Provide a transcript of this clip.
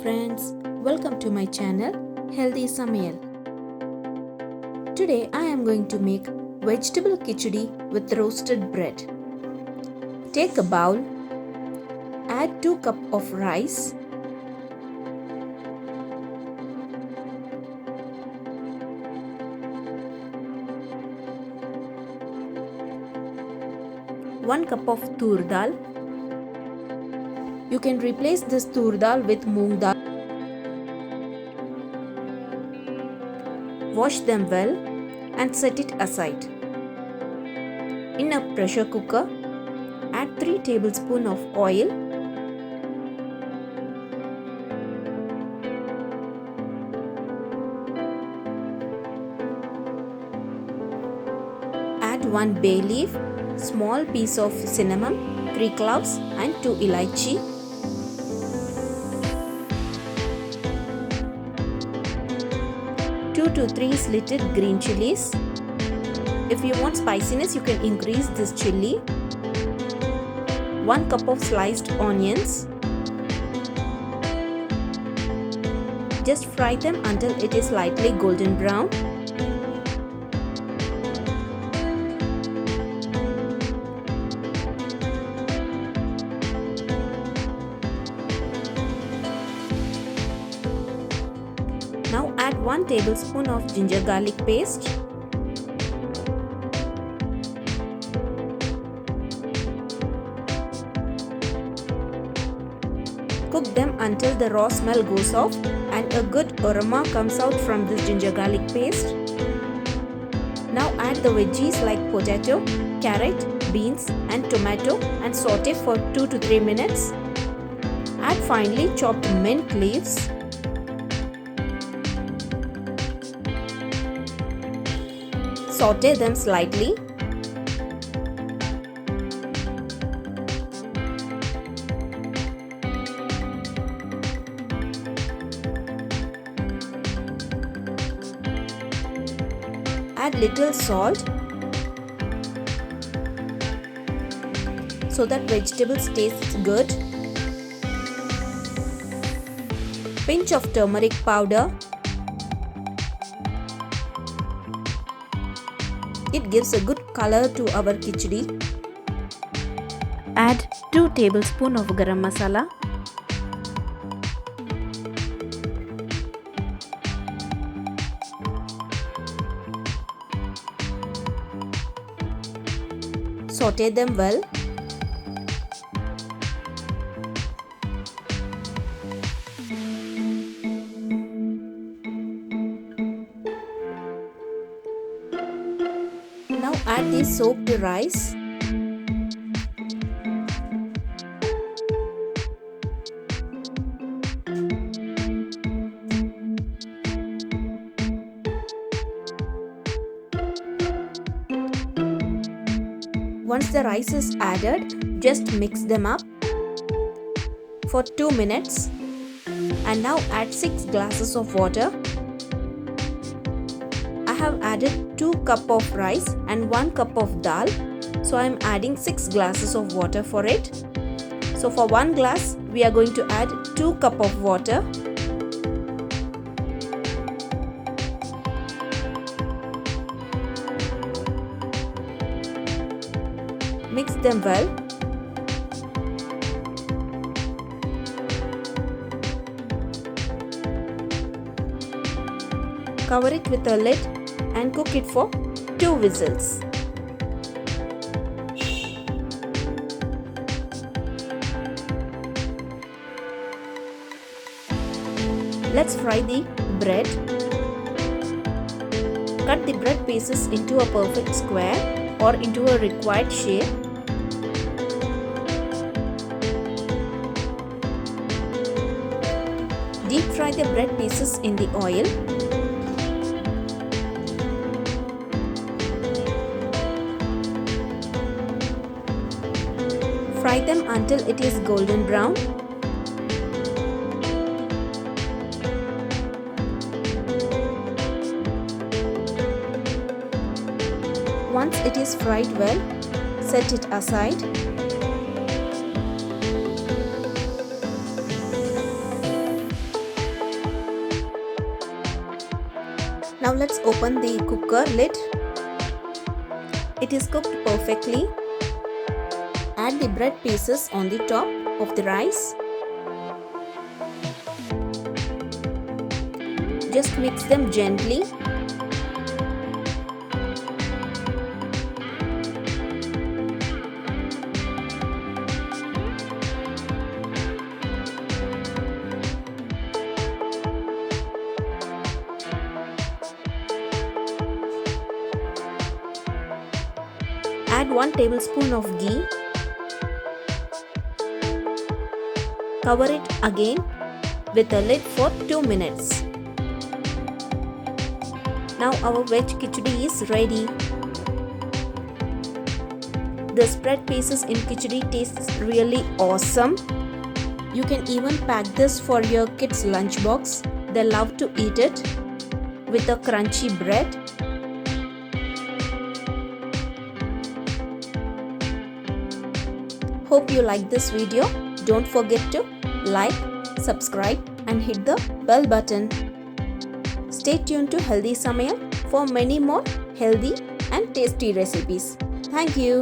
friends, welcome to my channel Healthy Samayal. Today I am going to make vegetable khichdi with roasted bread. Take a bowl, add 2 cups of rice, one cup of toor dal. You can replace this toor dal with moong dal. Wash them well and set it aside. In a pressure cooker, add 3 tablespoons of oil, add 1 bay leaf, small piece of cinnamon, 3 cloves and 2 elaichi. Two to 3 slitted green chilies. If you want spiciness, you can increase this chili. 1 cup of sliced onions. Just fry them until it is slightly golden brown. Now add 1 tablespoon of ginger garlic paste. Cook them until the raw smell goes off and a good aroma comes out from this ginger garlic paste. Now add the veggies like potato, carrot, beans and tomato and saute for 2 to 3 minutes. Add finely chopped mint leaves. Saute them slightly. Add little salt so that vegetables taste good. Pinch of turmeric powder. It gives a good color to our khichdi. Add 2 tablespoons of garam masala. Saute them well. Now add the soaked rice. Once the rice is added, just mix them up for 2 minutes and now add 6 glasses of water. I have added 2 cups of rice and 1 cup of dal, so I am adding 6 glasses of water for it. So for 1 glass, we are going to add 2 cups of water. Mix them well. Cover it with a lid and cook it for 2 whistles. Let's fry the bread. Cut the bread pieces into a perfect square or into a required shape. Deep fry the bread pieces in the oil. Fry them until it is golden brown. Once it is fried well, set it aside. Now let's open the cooker lid. It is cooked perfectly. Add the bread pieces on the top of the rice. Just mix them gently. Add 1 tablespoon of ghee. Cover it again with a lid for 2 minutes. Now our veg khichdi is ready. The spread pieces in khichdi tastes really awesome. You can even pack this for your kids' lunchbox. They love to eat it with a crunchy bread. Hope you like this video. Don't forget to like, subscribe and hit the bell button. Stay tuned to Healthy Samayal for many more healthy and tasty recipes. Thank you.